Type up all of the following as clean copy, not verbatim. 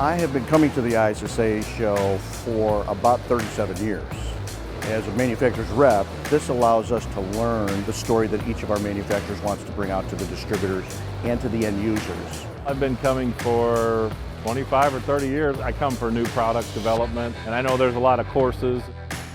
I have been coming to the ISSA show for about 37 years. As a manufacturer's rep, this allows us to learn the story that each of our manufacturers wants to bring out to the distributors and to the end users. I've been coming for 25 or 30 years. I come for new product development, and I know there's a lot of courses.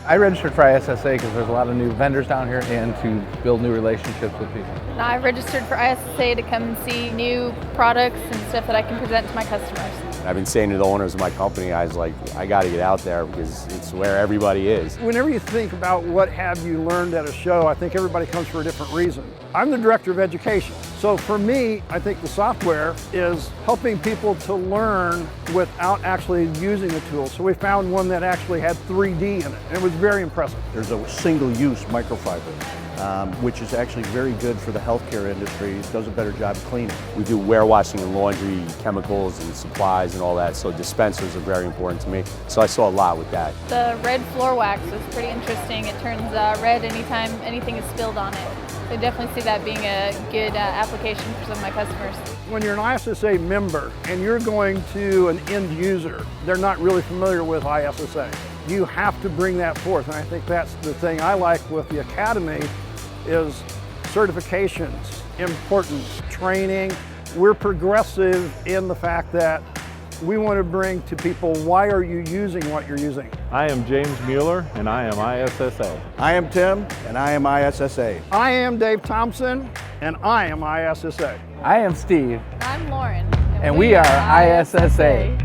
I registered for ISSA because there's a lot of new vendors down here and to build new relationships with people. I registered for ISSA to come and see new products and stuff that I can present to my customers. I've been saying to the owners of my company, I was like, I got to get out there because it's where everybody is. Whenever you think about what have you learned at a show, I think everybody comes for a different reason. I'm the director of education. So for me, I think the software is helping people to learn without actually using the tool. So we found one that actually had 3D in it. And it was very impressive. There's a single-use microfiber, which is actually very good for the healthcare industry. It does a better job of cleaning. We do warewashing and laundry, chemicals and supplies and all that, so dispensers are very important to me. So I saw a lot with that. The red floor wax was pretty interesting. It turns red anytime anything is spilled on it. So I definitely see that being a good application for some of my customers. When you're an ISSA member and you're going to an end user, they're not really familiar with ISSA. You have to bring that forth, and I think that's the thing I like with the Academy is certifications, important training. We're progressive in the fact that we want to bring to people, why are you using what you're using? I am James Mueller, and I am ISSA. I am Tim, and I am ISSA. I am Dave Thompson, and I am ISSA. I am Steve. I'm Lauren. And we are ISSA.